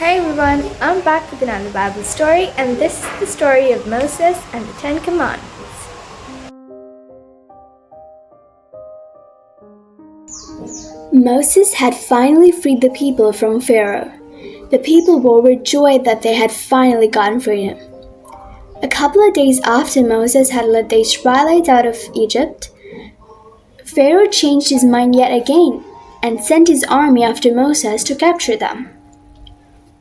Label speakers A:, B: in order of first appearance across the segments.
A: Hey everyone, I'm back with another Bible story, and this is the story of Moses and the Ten Commandments.
B: Moses had finally freed the people from Pharaoh. The people were overjoyed that they had finally gotten freedom. A couple of days after Moses had led the Israelites out of Egypt, Pharaoh changed his mind yet again and sent his army after Moses to capture them.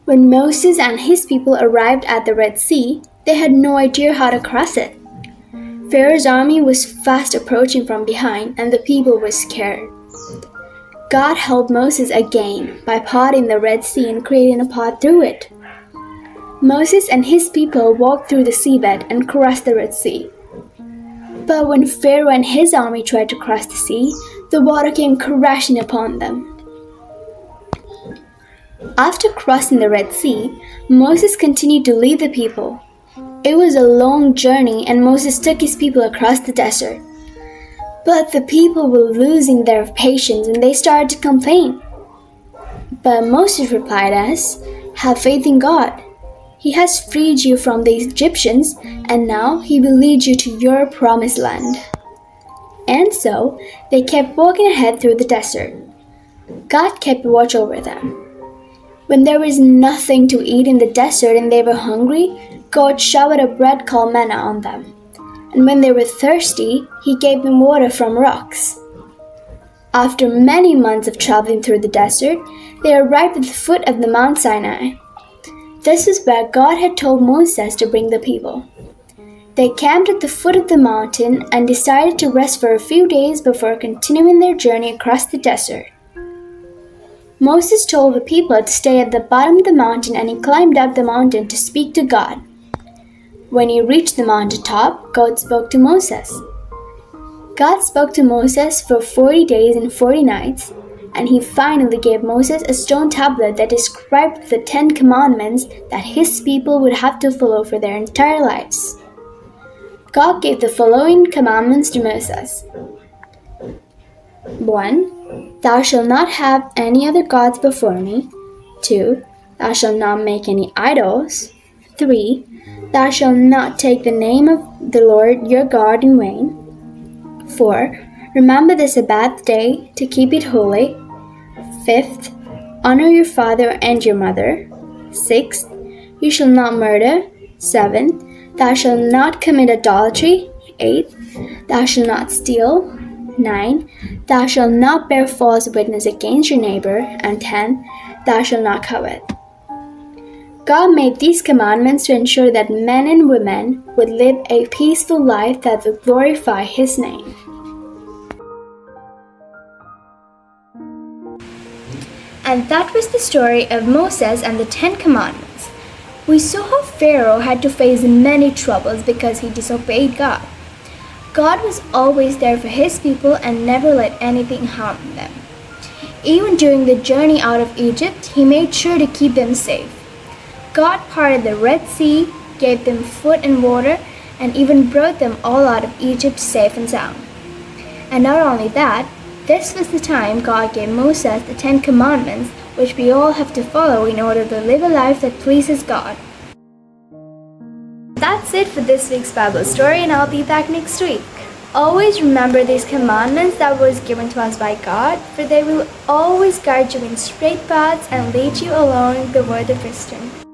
B: When Moses and his people arrived at the Red Sea, they had no idea how to cross it. Pharaoh's army was fast approaching from behind, and the people were scared. God helped Moses again by parting the Red Sea and creating a path through it. Moses and his people walked through the seabed and crossed the Red Sea. But when Pharaoh and his army tried to cross the sea, the water came crashing upon them. After crossing the Red Sea, Moses continued to lead the people. It was a long journey, and Moses took his people across the desert. But the people were losing their patience and they started to complain. But Moses replied us, "Have faith in God. He has freed you from the Egyptians, and now he will lead you to your promised land." And so they kept walking ahead through the desert. God kept watch over them. When there was nothing to eat in the desert and they were hungry, God showered a bread called manna on them. And when they were thirsty, He gave them water from rocks. After many months of traveling through the desert, they arrived at the foot of the Mount Sinai. This is where God had told Moses to bring the people. They camped at the foot of the mountain and decided to rest for a few days before continuing their journey across the desert. Moses told the people to stay at the bottom of the mountain, and he climbed up the mountain to speak to God. When he reached the mountain top, God spoke to Moses. God spoke to Moses for 40 days and 40 nights, and he finally gave Moses a stone tablet that described the 10 commandments that his people would have to follow for their entire lives. God gave the following commandments to Moses. 1. Thou shalt not have any other gods before me. 2. Thou shalt not make any idols. 3. Thou shalt not take the name of the Lord your God in vain. 4. Remember the Sabbath day to keep it holy. 5th. Honor your father and your mother. 6th. You shall not murder. 7th. Thou shalt not commit adultery. 8th. Thou shalt not steal. 9. Thou shalt not bear false witness against your neighbor. And 10. Thou shalt not covet. God made these commandments to ensure that men and women would live a peaceful life that would glorify His name.
A: And that was the story of Moses and the Ten Commandments. We saw how Pharaoh had to face many troubles because he disobeyed God. God was always there for His people and never let anything harm them. Even during the journey out of Egypt, He made sure to keep them safe. God parted the Red Sea, gave them food and water, and even brought them all out of Egypt safe and sound. And not only that, this was the time God gave Moses the 10 Commandments, which we all have to follow in order to live a life that pleases God. That's it for this week's Bible story, and I'll be back next week. Always remember these commandments that was given to us by God, for they will always guide you in straight paths and lead you along the word of wisdom.